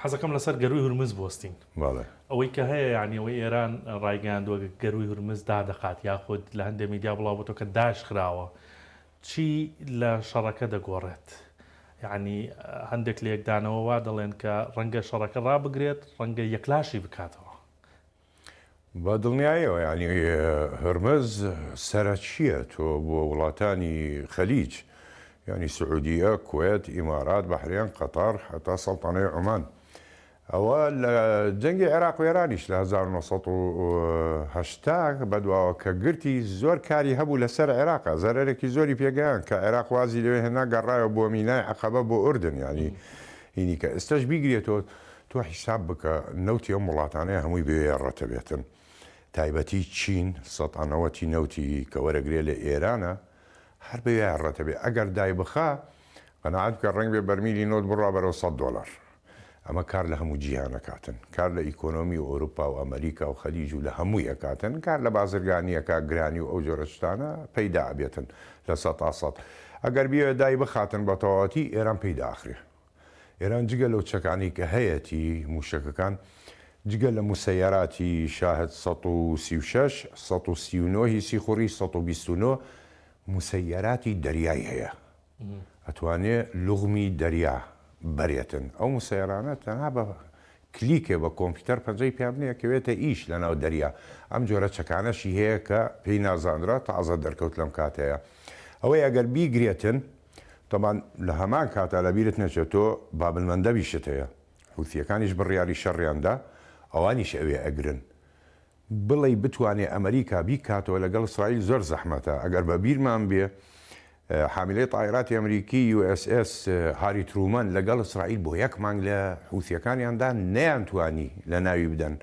حەزەکەم لەسەر گەروی هورمز بوەستین. بەڵێ ئەوەی کە هەیە یعنی ئەوەی ئێران ڕایگەاندووە گەروی هورمز دادەقات یاخود لە هەندێک میدیا بڵاوبووەوە کە داعش خراوە. چی لە شەڕەکە دەگۆڕێت؟ یعنی هەندێک لە یەکدانەوە وا دەڵێن کە ڕەنگە شەڕەکە ڕابگرێت، ڕەنگە یەکلاشی بکاتەوە. بە دڵنیاییەوە ینی هەرمەز سەرچیە تۆ بۆ وڵاتانی خەلیج ینی سعودیە، کوێت، ئیمارات، بەحرێن، قەتار، هەتا سەڵتانەی عومان. ئەوە لە جەنگی عێراق و ئێرانیش لە 1970 بەدواوە کە گرتی زۆر کاری هەبوو لەسەر عێراقا، زەرێکی زۆری پێگەیان کە عێراق وازی لەوێ هێنا گەڕایەوە بۆ مینای عەقەبە بۆ ئوردن. ینی هینی کە ئێستش بیگرێتەوە تۆ حیساب بکە نەوتی ئەم وڵاتانەیە هەمووی بێ ڕەتەبێتن. تایبەتی چین 190 نەوتی کە وەرەگرێ لە ئێرانە هەر بەوێ ڕەتەبێ. ئەگەر دای بخا قەناعەت کە ڕەنگ بێ بەرمیلی نۆت بڕوا بەرەو $100. ئەمە کار لە هەموو جیهانەکاتن، کار لە ئیکۆنۆمی و ئەوروپا و ئەمریکا و خەلیج و لە هەمووی ئەکاتن، کار لە بازرگانیەکە گرانی و ئەو جۆرە شتانە پەیدا ئەبێتن لە 100 ئەگەر بیەوە دای بخاتن بە تەواوەتی ئێران پەیدا ئاخرێ. ئێران جگە لەو چەکانی کە هەیەی موشەکەکان جگە لە موسەیاراتی شاهد 136 139 هیسی خوڕی 129 موسەیاراتی دەریایی هەیە، ئەتوانێت لوغمی دەریا بەرێتن. ئەو موسەیارانە تەنها بە کلیکێ بە کۆمپیوتەر پەنجەی پیابنەیە کەوێتە ئیش لە ناو دەریا. ئەم جۆرە چەکانەشی هەیە کە پێی نازانرا تازە دەرکەوت لەم کاتەیە. ئەوەی ئەگەر بیگرێتن تەمان لە هەمان کاتا لە بیرت نەچێتۆ بابلمەندە بیشت هەیە، حوتیەکانیش بڕیاری شەڕیاندا ئەوانیش ئەوێ ئەگرن. بڵێ بتوانێ ئەمریکا بیکاتەوە لەگەڵ ئیسرائیل زۆر زەحمەتە. ئەگەر بە بیرمان بێ حاملەی طایراتی ئەمریکی USS هاری ترومان لەگەڵ ئیسرائیل بۆ یەک مانگ لە حوتیەکانیاندا نەیانتوانی لە ناوی بدەن،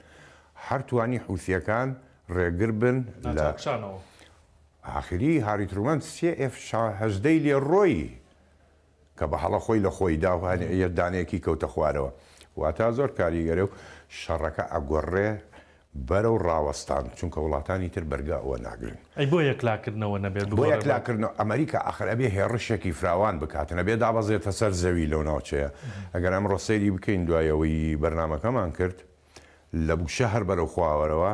هەرتوانی حوتیەکان ڕێگر بن لە ئاخری هاری ترومان CF-18 لێ ڕۆی کە بە هەڵە خۆی لە خۆی داوانە دانەیەکی کەوتە خوارەوە. واتە زۆر کاریگەرە و شەڕەکە ئەگۆڕێ بەرەو ڕاوەستان، چونکە وڵاتانی تر بەرگا ئەوە ناگرن. ئەی بۆ یەکلاکردنەوە نەبێت، بۆ یەکلاکردنەوە ئەمریکا ئاخر ئەبێ هێڕشێکی فراوان بکاتن، ئەبێ دابەزێتە سەر زەوی لەو ناوچەیە. ئەگەر ئەم ڕۆسەیری بکەین دوایەوەی بەرنامەکەمان کرد لە بوشە هەر بەرەو خواوەرەوە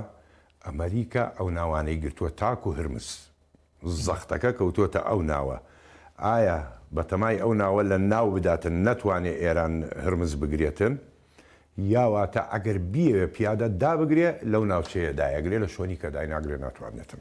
ئەمریکا ئەو ناوانەی گرتووە تاک و هرمز، زەختەکە کەوتووەتە ئەو ناوە. ئایا بەتەمای ئەو ناوە لە ناو بداتن نەتوانێ ئێران هرمز بگرێتن، یاواتە ئەگەر بیەوێ پیادە دابگرێ لەو ناوچەیە دایەگرێ لە شوێنی کە دایناگرێ ناتوانێتن.